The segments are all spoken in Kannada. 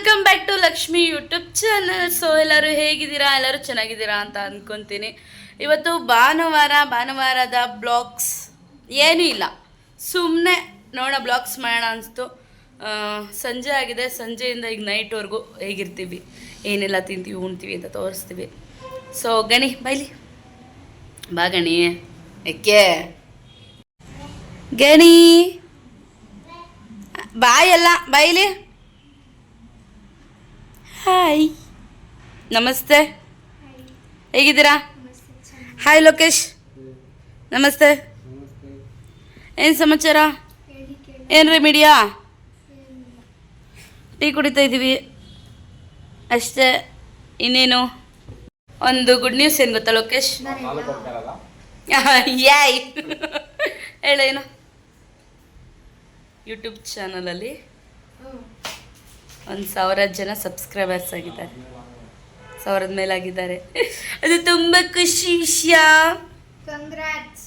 Welcome back to Lakshmi YouTube channel. So ಎಲ್ಲರೂ ಹೇಗಿದ್ದೀರಾ? ಎಲ್ಲರೂ ಚೆನ್ನಾಗಿದ್ದೀರಾ ಅಂತ ಅಂದ್ಕೊತೀನಿ. ಇವತ್ತು ಭಾನುವಾರದ ಬ್ಲಾಗ್ಸ್ ಏನೂ ಇಲ್ಲ, ಸುಮ್ಮನೆ ನೋಡೋಣ ಬ್ಲಾಗ್ಸ್ ಮಾಡೋಣ ಅನಿಸ್ತು. ಸಂಜೆ ಆಗಿದೆ, ಸಂಜೆಯಿಂದ ಈಗ ನೈಟ್ವರೆಗೂ ಹೇಗಿರ್ತೀವಿ, ಏನೆಲ್ಲ ತಿಂತೀವಿ ಉಣ್ತೀವಿ ಅಂತ ತೋರಿಸ್ತೀವಿ. ಸೊ ಗಣಿ ಬೈಲಿ, ಬಾ ಗಣಿ. ಏಕೆ ಗಣಿ ಬಾಯಲ್ಲ ಬೈಲಿ. ಹಾಯ್, ನಮಸ್ತೆ, ಹೇಗಿದ್ದೀರಾ? ಹಾಯ್ ಲೋಕೇಶ್, ನಮಸ್ತೆ. ಏನು ಸಮಾಚಾರ? ಏನು ರೀ ಮೀಡಿಯಾ? ಟೀ ಕುಡಿತಾ ಇದ್ದೀವಿ ಅಷ್ಟೇ, ಇನ್ನೇನು. ಒಂದು ಗುಡ್ ನ್ಯೂಸ್ ಏನು ಗೊತ್ತಾ ಲೋಕೇಶ್? ಯಾಯ್ ಹೇಳೇನು? ಯೂಟ್ಯೂಬ್ ಚಾನಲಲ್ಲಿ 1,000 ಜನ ಸಬ್ಸ್ಕ್ರೈಬರ್ಸ್ ಆಗಿದ್ದಾರೆ, 1,000 ಮೇಲಾಗಿದ್ದಾರೆ. ಅದು ತುಂಬ ಖುಷಿ ವಿಷಯ. Congrats.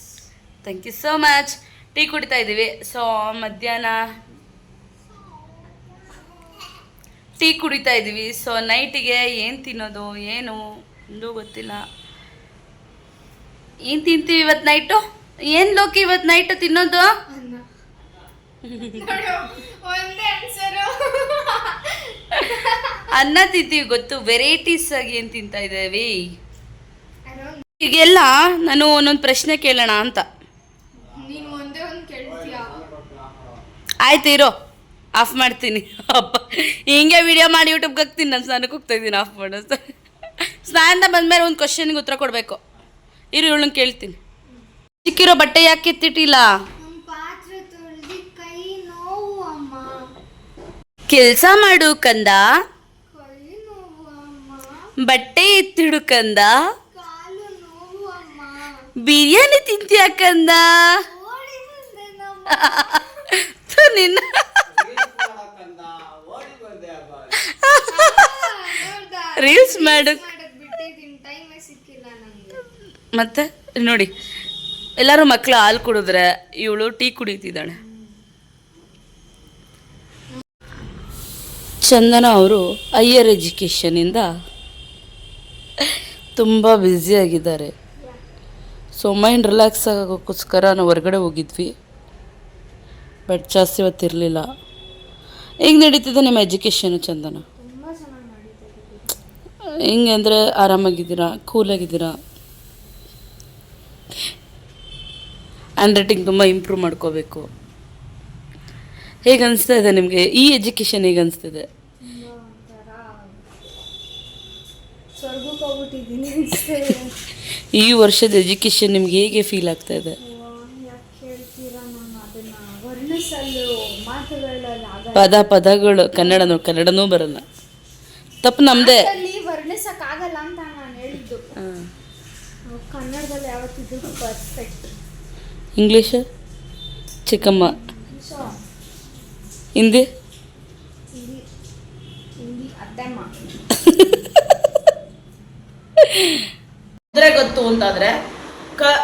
Thank you so much. Tea ಕುಡಿತಾ ಇದ್ದೀವಿ. ಸೊ ಮಧ್ಯಾಹ್ನ ಟೀ ಕುಡಿತಾ ಇದ್ದೀವಿ. ಸೊ ನೈಟಿಗೆ ಏನು ತಿನ್ನೋದು ಏನು ಒಂದು ಗೊತ್ತಿಲ್ಲ. ಏನು ತಿಂತೀವಿ ಇವತ್ತು ನೈಟು? ಏನು ಲೋಕಿ ಇವತ್ತು ನೈಟು ತಿನ್ನೋದು? ಅನ್ನ ತಿಂತೀವಿ ಗೊತ್ತು, ವೆರೈಟೀಸ್ ಆಗಿ ಏನು ತಿಂತಾ ಇದ್ದೇವೆ ಈಗೆಲ್ಲ. ನಾನು ಒಂದೊಂದು ಪ್ರಶ್ನೆ ಕೇಳೋಣ ಅಂತ. ಆಯ್ತು ಇರೋ, ಆಫ್ ಮಾಡ್ತೀನಿ. ಅಪ್ಪ ಹಿಂಗೆ ವಿಡಿಯೋ ಮಾಡಿ ಯೂಟ್ಯೂಬ್ಗೆ ಹಾಕ್ತೀನಿ. ನಾನು ಸ್ನಾನಕ್ಕೆ ಹೋಗ್ತಾ ಇದ್ದೀನಿ, ಆಫ್ ಮಾಡೋ. ಸ್ನಾನದ ಬಂದ್ಮೇಲೆ ಒಂದು ಕ್ವಶನ್ಗೆ ಉತ್ತರ ಕೊಡಬೇಕು. ಇರು, ಇವಳನ್ನ ಕೇಳ್ತೀನಿ. ಚಿಕ್ಕಿರೋ ಬಟ್ಟೆ ಯಾಕೆ ಎತ್ತಿಟ್ಟಿಲ್ಲ? ಕೆಲಸ ಮಾಡು ಕಂದ, ಬಟ್ಟೆ ಎತ್ತಿಡು ಕಂದ, ಬಿರಿಯಾನಿ ತಿಂತೀಯ ಕಂದ. ನಿನ್ನ ರೀಲ್ಸ್ ಮಾಡು. ಮತ್ತೆ ನೋಡಿ, ಎಲ್ಲರೂ ಮಕ್ಕಳು ಹಾಲು ಕುಡಿದ್ರೆ ಇವಳು ಟೀ ಕುಡಿತಿದ್ದಾಳೆ. ಚಂದನ ಅವರು ಹೈಯರ್ ಎಜುಕೇಷನಿಂದ ತುಂಬ ಬ್ಯುಸಿಯಾಗಿದ್ದಾರೆ. ಸೊ ಮೈಂಡ್ ರಿಲ್ಯಾಕ್ಸ್ ಆಗೋಕ್ಕೋಸ್ಕರ ನಾವು ಹೊರಗಡೆ ಹೋಗಿದ್ವಿ, ಬಟ್ ಜಾಸ್ತಿ ಹೊತ್ತಿರಲಿಲ್ಲ. ಹೇಗೆ ನಡೀತಿದೆ ನಿಮ್ಮ ಎಜುಕೇಷನು ಚಂದನ? ಹೆಂಗೆ ಅಂದರೆ ಆರಾಮಾಗಿದ್ದೀರಾ, ಕೂಲಾಗಿದ್ದೀರಾ? ಹ್ಯಾಂಡ್ ರೈಟಿಂಗ್ ತುಂಬ ಇಂಪ್ರೂವ್ ಮಾಡ್ಕೋಬೇಕು. ಹೇಗೆ ಅನಿಸ್ತಾ ಇದೆ ನಿಮಗೆ ಈ ಎಜುಕೇಷನ್? ಹೇಗೆ ಅನಿಸ್ತಿದೆ? ಈ ವರ್ಷದ ಎಜುಕೇಷನ್ ನಿಮ್ಗೆ ಹೇಗೆ ಫೀಲ್ ಆಗ್ತಾ ಇದೆ? ಪದಗಳು ಕನ್ನಡನೂ ಬರಲ್ಲ, ತಪ್ಪು ನಮ್ಮದೇ. ವರ್ಣಿಸಕ್ಕಾಗಲ್ಲ ಅಂತ ನಾನು ಹೇಳಿದ್ದು. ಕನ್ನಡದಲ್ಲಿ ಯಾವತ್ತಿದ್ರು ಪರ್ಫೆಕ್ಟ್. ಇಂಗ್ಲೀಷ್ ಚಿಕ್ಕಮ್ಮ, ಹಿಂದಿ ಅದ್ದಮ್ಮ. ಗೊತ್ತು ಅಂತಾದ್ರೆ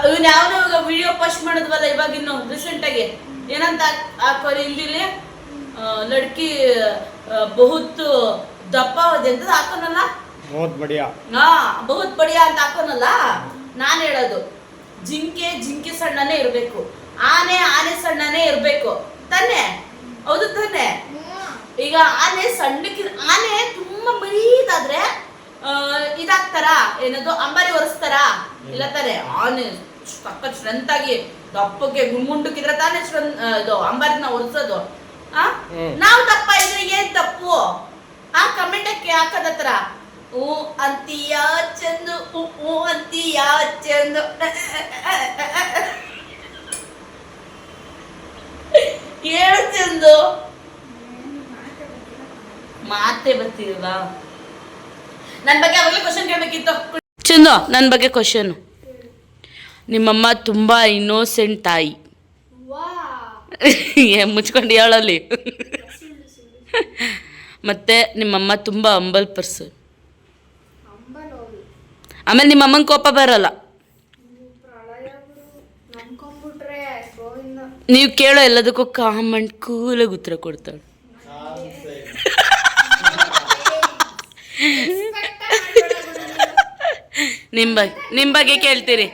ಇವನು ಯಾವಾಗ ವಿಡಿಯೋ ಪೋಸ್ಟ್ ಮಾಡಿದ್ವಲ್ಲ ಇವಾಗ ಇನ್ನು ರೀಸೆಂಟಾಗಿ ಏನಂತ ಹಾಕೋರಿ ಹಿಂದಿಲಿ, ಲಡ್ಕಿ ಬಹುತ್ ದಪ್ಪ ಹೋದೆ ಅಂತ ಹಾಕೋನಲ್ಲ, ಬಹುತ್ ಬಡಿಯಾ ಅಂತ ಹಾಕೋನಲ್ಲ. ನಾನು ಹೇಳೋದು ಜಿಂಕೆ ಸಣ್ಣನೇ ಇರಬೇಕು, ಆನೆ ಸಣ್ಣನೇ ಇರಬೇಕು ತಾನೆ? ಹೌದು ತಾನೆ? ಈಗ ಆನೆ ತುಂಬಾ ಮರೀದಾದ್ರೆ ಇದಾಗ್ತಾರ, ಏನದು ಅಂಬಾರಿ ಒರೆಸ್ತಾರ? ಇಲ್ಲ ತಾನೆ? ಆನೆ ಸಖತ್ ಸ್ಟ್ರೆಂತ್ ಆಗಿ ದಪ್ಪಕ್ಕೆ ಗುಂಡುಕಿದ್ರೆ ತಾನೆ ಇದು ಅಂಬಾರಿನ ಒರೆಸೋದು. ನಾವು ದಪ್ಪ ಇದ್ರೆ ಏನ್ ತಪ್ಪು? ಕಮೆಂಟ್ ಹಾಕೋದತ್ರ ಹೂ ಅಂತೀಯ ಚಂದು, ಹೂ ಅಂತೀಯ ಚಂದು. ಹೇಳು ಚಂದು, ಮಾತೇ ಬರ್ತಿಲ್ವಾ? ನನ್ನ ಬಗ್ಗೆ ಅವಾಗಲೇ ಕ್ವಶನ್ ಕೇಳಬೇಕಿತ್ತು. ಚಂದು, ನನ್ನ ಬಗ್ಗೆ ಕ್ವಶನ್. ನಿಮ್ಮಮ್ಮ ತುಂಬಾ ಇನ್ನೋಸೆಂಟ್ ತಾಯಿ. ಮುಚ್ಕೊಂಡು ಹೇಳಲ್ಲಿ. ಮತ್ತೆ ನಿಮ್ಮಮ್ಮ ತುಂಬಾ ಹಂಬಲ್ ಪರ್ಸನ್. ಆಮೇಲೆ ನಿಮ್ಮಮ್ಮನ ಕೋಪ ಬರಲ್ಲ. ನೀವು ಕೇಳೋ ಎಲ್ಲದಕ್ಕೂ ಕಾಮ್ ಅಂಡ್ ಕೂಲಾಗಿ ಉತ್ತರ ಕೊಡ್ತಾಳೆ. ನಿಮ್ಮ ಬಗ್ಗೆ ಕೇಳ್ತೀರಿ.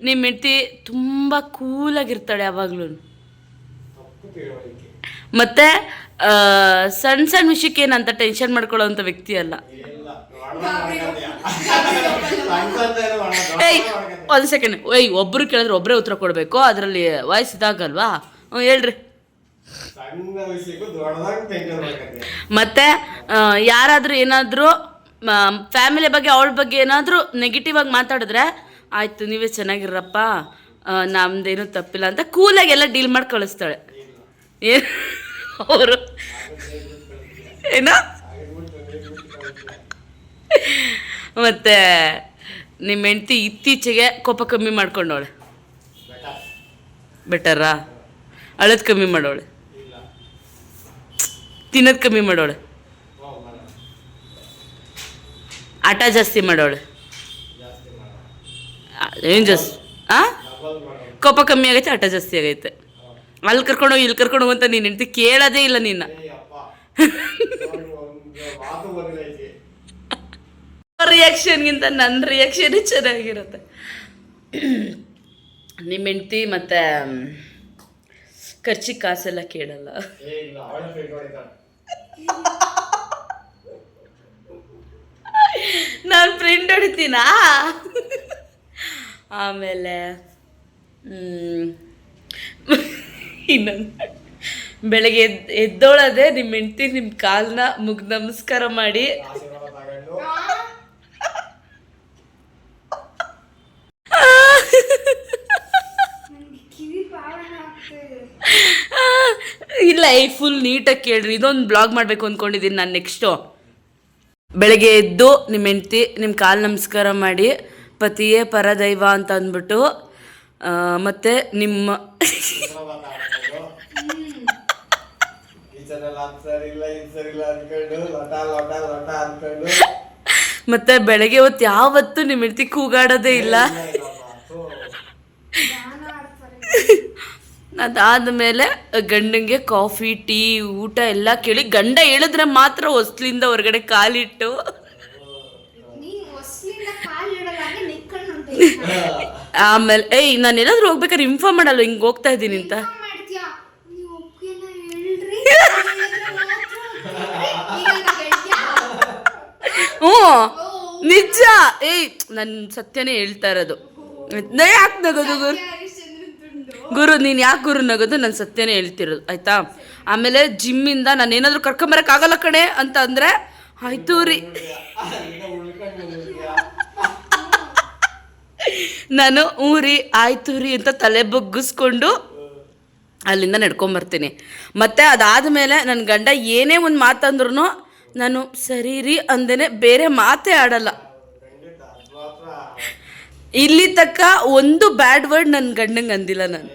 ನಿಮ್ಮ ಹೆಂಡತಿ ತುಂಬ ಕೂಲಾಗಿರ್ತಾಳೆ ಯಾವಾಗ್ಲೂ. ಮತ್ತೆ ಸಣ್ಣ ಸಣ್ಣ ವಿಷಯಕ್ಕೆ ಏನಂತ ಟೆನ್ಷನ್ ಮಾಡ್ಕೊಳ್ಳೋ ಅಂಥ ವ್ಯಕ್ತಿ ಅಲ್ಲ. ಏಯ್ ಒಂದು ಸೆಕೆಂಡ್, ಒಬ್ರು ಕೇಳಿದ್ರೆ ಒಬ್ಬರೇ ಉತ್ತರ ಕೊಡಬೇಕು, ಅದರಲ್ಲಿ ವಾಯ್ಸ್ ಇದಾಗಲ್ವಾ? ಹೇಳ್ರಿ. ಮತ್ತೆ ಯಾರಾದರೂ ಏನಾದರೂ ಫ್ಯಾಮಿಲಿ ಬಗ್ಗೆ ಅವಳ ಬಗ್ಗೆ ಏನಾದರೂ ನೆಗೆಟಿವ್ ಆಗಿ ಮಾತಾಡಿದ್ರೆ ಆಯಿತು ನೀವೇ ಚೆನ್ನಾಗಿರಪ್ಪ, ನಮ್ದೇನು ತಪ್ಪಿಲ್ಲ ಅಂತ ಕೂಲಾಗಿ ಎಲ್ಲ ಡೀಲ್ ಮಾಡಿ ಕಳಿಸ್ತಾಳೆ. ಏನು ಅವರು ಏನೋ. ಮತ್ತೆ ನಿಮ್ಮ ಹೆಂಡತಿ ಇತ್ತೀಚೆಗೆ ಕೋಪ ಕಮ್ಮಿ ಮಾಡ್ಕೊಂಡವಳೆ. ಬೆಟರಾ? ಅಳೋದು ಕಮ್ಮಿ ಮಾಡೋಳೆ, ತಿನ್ನೋದು ಕಮ್ಮಿ ಮಾಡೋಳೆ, ಆಟ ಜಾಸ್ತಿ ಮಾಡೋಳೆ. ಏನು ಜಾಸ್ತಿ? ಕೋಪ ಕಮ್ಮಿ ಆಗೈತೆ, ಆಟ ಜಾಸ್ತಿ ಆಗೈತೆ. ಅಲ್ಲಿ ಕರ್ಕೊಂಡು ಇಲ್ಲಿ ಕರ್ಕೊಂಡು ಅಂತ ನೀನು ಹೆಂಡತಿ ಕೇಳೋದೇ ಇಲ್ಲ ನಿನ್ನ. ರಿಯಾಕ್ಷನ್ಗಿಂತ ನನ್ನ ರಿಯಾಕ್ಷನ್ ಚೆನ್ನಾಗಿರುತ್ತೆ. ನಿಮ್ಮ ಹೆಂಡತಿ ಮತ್ತೆ ಖರ್ಚಿಗೆ ಕಾಸೆಲ್ಲ ಕೇಳಲ್ಲ. ನಾನು ಪ್ರಿಂಟ್ ಹೊಡಿತೀನಾ? ಆಮೇಲೆ ಇನ್ನೊಂದು, ಬೆಳಗ್ಗೆ ಎದ್ದೋಳದೆ ನಿಮ್ಮ ಹೆಂಡತಿ ನಿಮ್ಮ ಕಾಲನ್ನ ಮುಗ್ದು ನಮಸ್ಕಾರ ಮಾಡಿ ಇಲ್ಲ ಫುಲ್ ನೀಟಾಗಿ ಕೇಳ್ರಿ. ಇದೊಂದು ಬ್ಲಾಗ್ ಮಾಡಬೇಕು ಅಂದ್ಕೊಂಡಿದ್ದೀನಿ ನಾನು ನೆಕ್ಸ್ಟು. ಬೆಳಗ್ಗೆ ಎದ್ದು ನಿಮ್ಮ ಹೆಂಡತಿ ನಿಮ್ಮ ಕಾಲು ನಮಸ್ಕಾರ ಮಾಡಿ ಪತಿಯೇ ಪರದೈವ ಅಂತ ಅಂದ್ಬಿಟ್ಟು ಮತ್ತೆ ನಿಮ್ಮ ಮತ್ತೆ ಬೆಳಗ್ಗೆ ಹೊತ್ತು ಯಾವತ್ತು ನಿಮ್ಮ ಹೆಂಡತಿ ಕೂಗಾಡೋದೇ ಇಲ್ಲ. ಅದಾದಮೇಲೆ ಗಂಡಂಗೆ ಕಾಫಿ ಟೀ ಊಟ ಎಲ್ಲ ಕೇಳಿ ಗಂಡ ಹೇಳಿದ್ರೆ ಮಾತ್ರ ಹೊಸ್ಲಿಂದ ಹೊರಗಡೆ ಕಾಲಿಟ್ಟು ಆಮೇಲೆ ನಾನು ಎಲ್ಲಾದ್ರೂ ಹೋಗ್ಬೇಕಾದ್ರೆ ಇನ್ಫಾರ್ಮ್ ಮಾಡಲ್ಲ ಹಿಂಗೆ ಹೋಗ್ತಾ ಇದ್ದೀನಿ ಅಂತ. ಹ್ಞೂ ನಿಜ. ನನ್ನ ಸತ್ಯನೇ ಹೇಳ್ತಾ ಇರೋದು. ಯಾಕೆ ನಗೋದು ಗುರು? ನೀನು ಯಾಕೆ ಗುರು ನಗೋದು? ನಾನು ಸತ್ಯನೇ ಹೇಳ್ತಿರೋದು ಆಯ್ತಾ. ಆಮೇಲೆ ಜಿಮ್ಮಿಂದ ನಾನು ಏನಾದರೂ ಕರ್ಕೊಂಬರಕ್ಕಾಗಲ್ಲ ಕಣೆ ಅಂತ ಅಂದರೆ ಆಯ್ತು ರೀ, ನಾನು ಊರಿ ಆಯ್ತು ರೀ ಅಂತ ತಲೆ ಬಗ್ಗಿಸ್ಕೊಂಡು ಅಲ್ಲಿಂದ ನಡ್ಕೊಂಬರ್ತೀನಿ. ಮತ್ತು ಅದಾದಮೇಲೆ ನನ್ನ ಗಂಡ ಏನೇ ಒಂದು ಮಾತಂದ್ರೂ ನಾನು ಸರಿ ರೀ ಅಂದೇನೆ ಬೇರೆ ಮಾತೇ ಆಡಲ್ಲ. ಇಲ್ಲಿ ತಕ್ಕ ಒಂದು ಬ್ಯಾಡ್ ವರ್ಡ್ ನನ್ನ ಗಂಡಂಗೆ ಅಂದಿಲ್ಲ ನಾನು.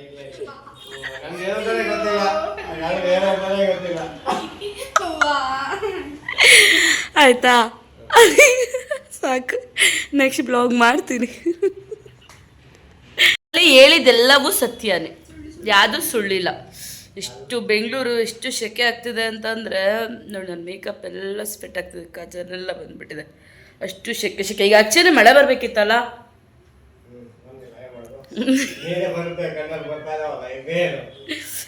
ಆಯ್ತಾ? ಸಾಕು, ನೆಕ್ಸ್ಟ್ ಬ್ಲಾಗ್ ಮಾಡ್ತೀನಿ. ಹೇಳಿದೆಲ್ಲವೂ ಸತ್ಯನೇ, ಯಾವುದೂ ಸುಳ್ಳಿಲ್ಲ. ಎಷ್ಟು ಬೆಂಗಳೂರು ಎಷ್ಟು ಸೆಕೆ ಆಗ್ತಿದೆ ಅಂತಂದರೆ ನೋಡಿ, ನನ್ನ ಮೇಕಪ್ ಎಲ್ಲ ಸ್ವೆಟ್ ಆಗ್ತಿದೆ, ಕಾಜಲೆಲ್ಲ ಬಂದುಬಿಟ್ಟಿದೆ. ಅಷ್ಟು ಸೆಕೆ. ಈಗ ಆಕ್ಚುಲಿ ಮಳೆ ಬರಬೇಕಿತ್ತಲ್ಲ.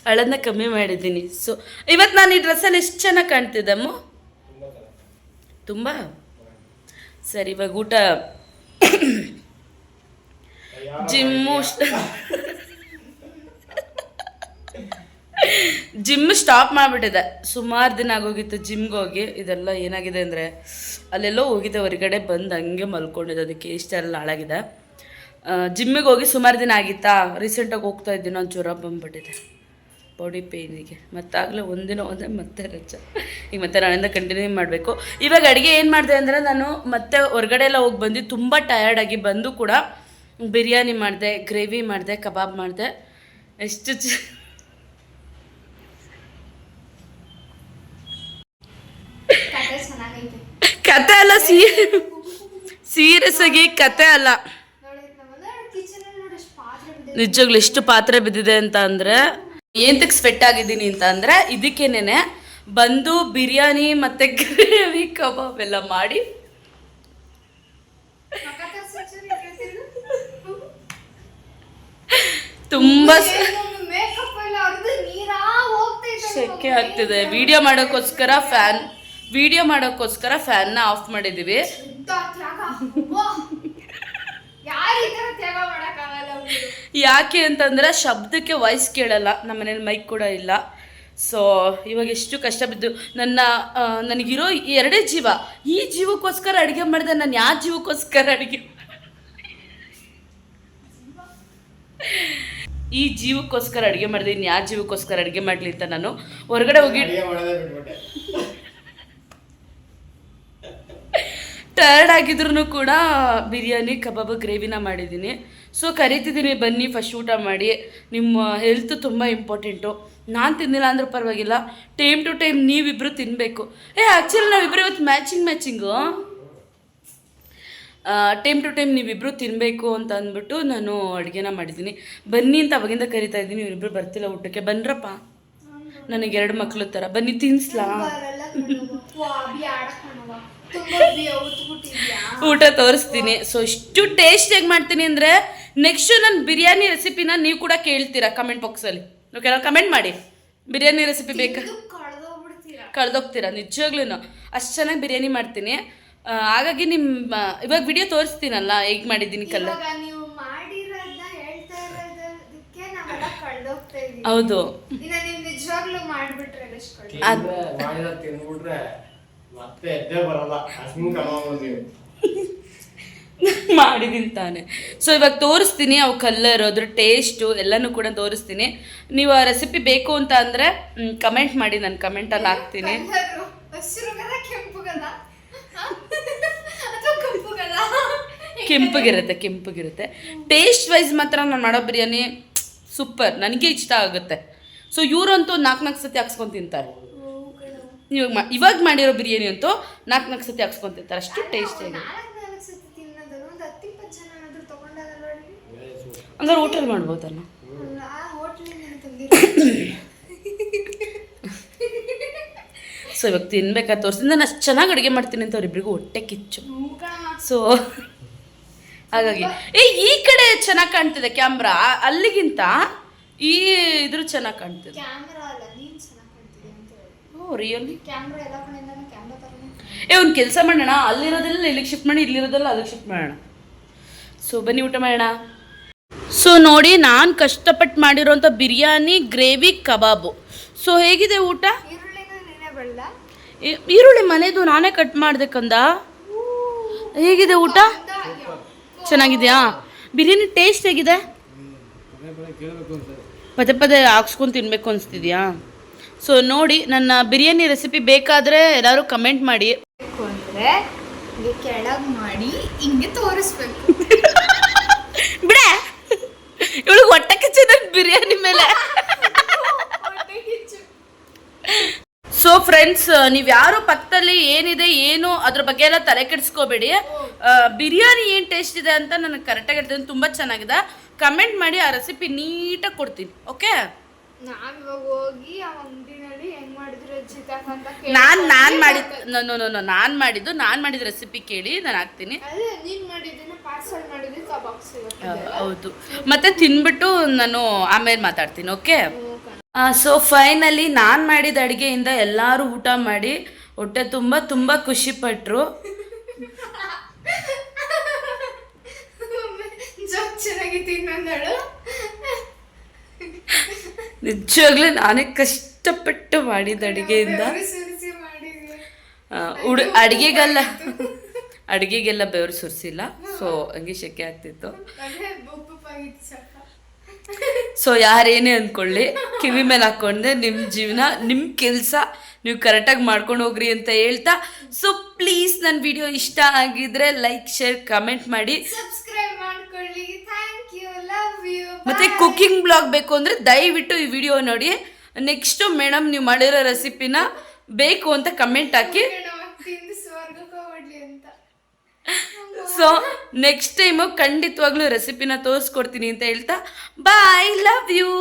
ಹಳದನ್ನ ಕಮ್ಮಿ ಮಾಡಿದ್ದೀನಿ. ಸೊ ಇವತ್ತು ನಾನು ಈ ಡ್ರೆಸ್ಸಲ್ಲಿ ಎಷ್ಟು ಚೆನ್ನಾಗಿ ಕಾಣ್ತಿದ್ದೆ ಅಮ್ಮ. ತುಂಬ ಸರಿ. ಇವಾಗ ಊಟ ಜಿಮ್ ಸ್ಟಾಪ್ ಮಾಡಿಬಿಟ್ಟಿದೆ. ಸುಮಾರು ದಿನ ಆಗೋಗಿತ್ತು ಜಿಮ್ಗೆ ಹೋಗಿ. ಇದೆಲ್ಲ ಏನಾಗಿದೆ ಅಂದರೆ ಅಲ್ಲೆಲ್ಲೋ ಹೋಗಿದ್ದೆ, ಹೊರಗಡೆ ಬಂದು ಹಂಗೆ ಮಲ್ಕೊಂಡಿದ್ದೆ, ಅದಕ್ಕೆ ಇಷ್ಟೆಲ್ಲ ಹಾಳಾಗಿದೆ. ಜಿಮ್ಮಿಗೆ ಹೋಗಿ ಸುಮಾರು ದಿನ ಆಗಿತ್ತಾ, ರೀಸೆಂಟಾಗಿ ಹೋಗ್ತಾ ಇದ್ದೀನಿ, ನಾನು ಜ್ವರ ಬಂದುಬಿಟ್ಟಿದೆ ಬಾಡಿ ಪೇಯ್ನಿಗೆ. ಮತ್ತಾಗಲೇ ಒಂದಿನ ಮತ್ತೆ ರಜೆ. ಈಗ ಮತ್ತೆ ನಾಳೆಯಿಂದ ಕಂಟಿನ್ಯೂ ಮಾಡಬೇಕು. ಇವಾಗ ಅಡುಗೆ ಏನು ಮಾಡಿದೆ ಅಂದರೆ, ನಾನು ಮತ್ತೆ ಹೊರಗಡೆ ಎಲ್ಲ ಹೋಗಿ ಬಂದು ತುಂಬ ಟಯರ್ಡಾಗಿ ಬಂದು ಕೂಡ ಬಿರಿಯಾನಿ ಮಾಡಿದೆ, ಗ್ರೇವಿ ಮಾಡಿದೆ, ಕಬಾಬ್ ಮಾಡಿದೆ. ಎಷ್ಟು ಕತೆ ಅಲ್ಲ, ಸೀರಿಯಸ್ ಆಗಿ ಕತೆ ಅಲ್ಲ, ನಿಜವಾಗ್ಲು ಎಷ್ಟು ಪಾತ್ರೆ ಬಿದ್ದಿದೆ ಅಂತ ಅಂದರೆ, ಏನಕ್ಕೆ ಸ್ವೆಟ್ ಆಗಿದ್ದೀನಿ ಅಂತ ಅಂದರೆ ಇದಕ್ಕೇನೆ ಬಂದು ಬಿರಿಯಾನಿ ಮತ್ತು ಗ್ರೇವಿ ಕಬಾಬ್ ಎಲ್ಲ ಮಾಡಿ ತುಂಬಾ ಮೇಕಪ್ ಎಲ್ಲ ಅವ್ರದ್ದು ನೀರಾ ಹೋಗ್ತೈತೆ ಸೆಕೆ ಆಗ್ತಿದೆ. ವಿಡಿಯೋ ಮಾಡೋಕ್ಕೋಸ್ಕರ ಫ್ಯಾನ್ನ ಆಫ್ ಮಾಡಿದೀವಿ. ಯಾಕೆ ಅಂತಂದ್ರೆ ಶಬ್ದಕ್ಕೆ ವಾಯ್ಸ್ ಕೇಳಲ್ಲ, ನಮ್ಮ ಮನೇಲಿ ಮೈಕ್ ಕೂಡ ಇಲ್ಲ. ಸೊ ಇವಾಗ ಎಷ್ಟು ಕಷ್ಟ ಬಿದ್ದು ನನಗಿರೋ ಎರಡೇ ಜೀವ, ಈ ಜೀವಕ್ಕೋಸ್ಕರ ಅಡುಗೆ ಮಾಡಿದೆ. ನಾನು ಯಾವ ಜೀವಕ್ಕೋಸ್ಕರ ಅಡುಗೆ ಈ ಜೀವಕ್ಕೋಸ್ಕರ ಅಡುಗೆ ಮಾಡಿದೆ, ಇನ್ನು ಯಾವ ಜೀವಕ್ಕೋಸ್ಕರ ಅಡುಗೆ ಮಾಡಲಿ ಅಂತ ನಾನು ಹೊರಗಡೆ ಹೋಗಿ ಟಯರ್ಡ್ ಆಗಿದ್ರು ಕೂಡ ಬಿರಿಯಾನಿ ಕಬಾಬ್ ಗ್ರೇವಿನ ಮಾಡಿದ್ದೀನಿ. ಸೊ ಕರಿತಿದ್ದೀನಿ, ಬನ್ನಿ ಫಸ್ಟ್ ಊಟ ಮಾಡಿ. ನಿಮ್ಮ ಹೆಲ್ತ್ ತುಂಬ ಇಂಪಾರ್ಟೆಂಟು. ನಾನು ತಿಂದಿಲ್ಲ ಅಂದ್ರೂ ಪರವಾಗಿಲ್ಲ, ಟೈಮ್ ಟು ಟೈಮ್ ನೀವಿಬ್ಬರು ತಿನ್ನಬೇಕು. ಆ್ಯಕ್ಚುಲಿ ನಾವಿಬ್ಬರು ಇವತ್ತು ಮ್ಯಾಚಿಂಗು ಟೈಮ್ ಟು ಟೈಮ್ ನೀವಿಬ್ಬರು ತಿನ್ನಬೇಕು ಅಂತ ಅಂದ್ಬಿಟ್ಟು ನಾನು ಅಡುಗೆನ ಮಾಡಿದ್ದೀನಿ. ಬನ್ನಿ ಅಂತ ಅವಾಗಿಂದ ಕರಿತಾ ಇದ್ದೀನಿ, ಇವರಿಬ್ಬರು ಬರ್ತಿಲ್ಲ ಊಟಕ್ಕೆ. ಬನ್ರಪ್ಪ, ನನಗೆ 2 ಮಕ್ಳು ಥರ. ಬನ್ನಿ ತಿನ್ನಿಸ್ಲಾ? ಊಟ ತೋರಿಸ್ತೀನಿ. ಸೊ ಇಷ್ಟು ಟೇಸ್ಟಿಯಾಗಿ ಮಾಡ್ತೀನಿ ಅಂದರೆ ನೆಕ್ಸ್ಟು ನನ್ನ ಬಿರಿಯಾನಿ ರೆಸಿಪಿನ ನೀವು ಕೂಡ ಕೇಳ್ತೀರಾ ಕಮೆಂಟ್ ಬಾಕ್ಸಲ್ಲಿ. ಓಕೆನಾ? ಕಮೆಂಟ್ ಮಾಡಿ, ಬಿರಿಯಾನಿ ರೆಸಿಪಿ ಬೇಕಾ? ಕಳೆದೋಗ್ತೀರಾ ನಿಜವಾಗ್ಲೂ. ಅಷ್ಟು ಚೆನ್ನಾಗಿ ಬಿರಿಯಾನಿ ಮಾಡ್ತೀನಿ. ಹಾಗಾಗಿ ನಿಮ್ಮ ಇವಾಗ ವಿಡಿಯೋ ತೋರಿಸ್ತೀನಲ್ಲ ಹೇಗೆ ಮಾಡಿದ್ದೀನಿ ಹೌದು ಮಾಡಿದ್ದೀನಿ ತಾನೆ. ಸೊ ಇವಾಗ ತೋರಿಸ್ತೀನಿ ಅವು ಕಲರ್, ಅದ್ರ ಟೇಸ್ಟು ಎಲ್ಲನೂ ಕೂಡ ತೋರಿಸ್ತೀನಿ. ನೀವು ಆ ರೆಸಿಪಿ ಬೇಕು ಅಂತ ಅಂದರೆ ಕಮೆಂಟ್ ಮಾಡಿ, ನಾನು ಕಮೆಂಟಲ್ಲಿ ಹಾಕ್ತೀನಿ. ಕೆಂಪಗಿರುತ್ತೆ. ಟೇಸ್ಟ್ ವೈಸ್ ಮಾತ್ರ ನಾನು ಮಾಡೋ ಬಿರಿಯಾನಿ ಸೂಪರ್, ನನಗೆ ಇಷ್ಟ ಆಗುತ್ತೆ. ಸೊ ಇವರಂತೂ 4 ಸತಿ ಹಾಕ್ಸ್ಕೊಂಡು ತಿಂತಾರೆ. ಇವಾಗ ಮಾಡಿರೋ ಬಿರಿಯಾನಿ ಅಂತೂ 4 ಸತಿ ಹಾಕ್ಸ್ಕೊಂಡು ತಿಂತಾರೆ, ಅಷ್ಟು ಟೇಸ್ಟ್ ಆಗಿದೆ. ಹಂಗಾರೆ ಹೋಟೆಲ್ ಮಾಡ್ಬೋದಲ್ಲ. ಸೊ ಇವಾಗ ತಿನ್ಬೇಕಾದ್ರೆ ತೋರಿಸಿ, ನಾನು ಅಷ್ಟು ಚೆನ್ನಾಗಿ ಅಡುಗೆ ಮಾಡ್ತೀನಿ ಅಂತ ಅವ್ರಿಬ್ರಿಗೂ ಹೊಟ್ಟೆ ಕಿಚ್ಚು. ಸೊ ಹಾಗಾಗಿ ಈ ಕಡೆ ಚೆನ್ನಾಗಿ ಕಾಣ್ತಿದೆ ಕ್ಯಾಮ್ರಾ, ಅಲ್ಲಿಗಿಂತ ಈ ಇದ್ರ ಚೆನ್ನಾಗಿ ಕಾಣ್ತಿದೆ. Oh really? ಒಂದು ಕೆಲಸ ಮಾಡೋಣ, ಅಲ್ಲಿರೋದೆಲ್ಲ ಇಲ್ಲಿಗೆ ಶಿಫ್ಟ್ ಮಾಡಿ, ಇಲ್ಲಿರೋದೆಲ್ಲ ಅದಕ್ಕೆ ಶಿಫ್ಟ್ ಮಾಡೋಣ. ಸೊ ಬನ್ನಿ ಊಟ ಮಾಡೋಣ. ಸೊ ನೋಡಿ, ನಾನು ಕಷ್ಟಪಟ್ಟು ಮಾಡಿರೋಂಥ ಬಿರಿಯಾನಿ ಗ್ರೇವಿ ಕಬಾಬು. ಸೊ ಹೇಗಿದೆ ಊಟ? ಈರುಳ್ಳಿ ಮನೆದು ನಾನೇ ಕಟ್ ಮಾಡಿದೆ ಕಂದ. ಹೇಗಿದೆ ಊಟ? ಚೆನ್ನಾಗಿದೆಯಾ? ಬಿರಿಯಾನಿ ಟೇಸ್ಟ್ ಹೇಗಿದೆ? ಪದೇ ಹಾಕ್ಸ್ಕೊಂಡು ತಿನ್ನಬೇಕು ಅನಿಸ್ತಿದ್ಯಾ? ಸೊ ನೋಡಿ, ನನ್ನ ಬಿರಿಯಾನಿ ರೆಸಿಪಿ ಬೇಕಾದರೆ ಎಲ್ಲರೂ ಕಮೆಂಟ್ ಮಾಡಿ. ಅಂದರೆ ಕೆಳಗೆ ಮಾಡಿ ಹಿಂಗೆ ತೋರಿಸ್ಬೇಕು. ಬಿಡ, ಇವಳು ಹೊಟ್ಟೆ ಕಿಚ್ಚು ಬಿರಿಯಾನಿ ಮೇಲೆ. ಸೊ ಫ್ರೆಂಡ್ಸ್, ನೀವು ಯಾರು ಪಕ್ಕದಲ್ಲಿ ಏನಿದೆ ಏನು ಅದ್ರ ಬಗ್ಗೆ ಎಲ್ಲ ತಲೆ ಕೆಡಿಸ್ಕೋಬೇಡಿ. ಬಿರಿಯಾನಿ ಏನು ಟೇಸ್ಟ್ ಇದೆ ಅಂತ ನನಗೆ ಕರೆಕ್ಟಾಗಿ ಹೇಳ್ತೀನಿ, ತುಂಬ ಚೆನ್ನಾಗಿದೆ. ಕಮೆಂಟ್ ಮಾಡಿ, ಆ ರೆಸಿಪಿ ನೀಟಾಗಿ ಕೊಡ್ತೀನಿ. ಓಕೆ? ನಾನು ಮಾಡಿದ ರೆಸಿಪಿ ಕೇಳಿ ನಾನು ಹಾಕ್ತೀನಿ. ಹೌದು, ಮತ್ತೆ ತಿನ್ಬಿಟ್ಟು ನಾನು ಆಮೇಲೆ ಮಾತಾಡ್ತೀನಿ. ಓಕೆ? ಸೊ ಫೈನಲಿ ನಾನು ಮಾಡಿದ ಅಡುಗೆಯಿಂದ ಎಲ್ಲರೂ ಊಟ ಮಾಡಿ ಹೊಟ್ಟೆ ತುಂಬ ಖುಷಿಪಟ್ಟರು. ನಿಜವಾಗ್ಲೂ ನಾನೇ ಕಷ್ಟಪಟ್ಟು ಮಾಡಿದ ಅಡುಗೆಯಿಂದ ಅಡುಗೆಗೆಲ್ಲ ಬೆವರು ಸುರಿಸಿಲ್ಲ. ಸೊ ಹಂಗೆ ಶೆಕೆ ಆಗ್ತಿತ್ತು. ಸೊ ಯಾರೇನೇ ಅಂದ್ಕೊಳ್ಳಿ, ಕಿವಿ ಮೇಲೆ ಹಾಕ್ಕೊಂಡೆ ನಿಮ್ಮ ಜೀವನ, ನಿಮ್ಮ ಕೆಲಸ ನೀವು ಕರೆಕ್ಟಾಗಿ ಮಾಡ್ಕೊಂಡು ಹೋಗ್ರಿ ಅಂತ ಹೇಳ್ತಾ, ಸೊ ಪ್ಲೀಸ್ ನನ್ನ ವಿಡಿಯೋ ಇಷ್ಟ ಆಗಿದ್ರೆ ಲೈಕ್, ಶೇರ್, ಕಮೆಂಟ್ ಮಾಡಿ. ಮತ್ತೆ ಕುಕಿಂಗ್ ಬ್ಲಾಗ್ ಬೇಕು ಅಂದರೆ ದಯವಿಟ್ಟು ಈ ವಿಡಿಯೋ ನೋಡಿ. ನೆಕ್ಸ್ಟು ಮೇಡಮ್ ನೀವು ಮಾಡಿರೋ ರೆಸಿಪಿನ ಬೇಕು ಅಂತ ಕಮೆಂಟ್ ಹಾಕಿ. ಸೊ ನೆಕ್ಸ್ಟ್ ಟೈಮು ಖಂಡಿತವಾಗ್ಲೂ ರೆಸಿಪಿನ ತೋರಿಸ್ಕೊಡ್ತೀನಿ ಅಂತ ಹೇಳ್ತಾ, ಬಾಯ್, ಲವ್ ಯು.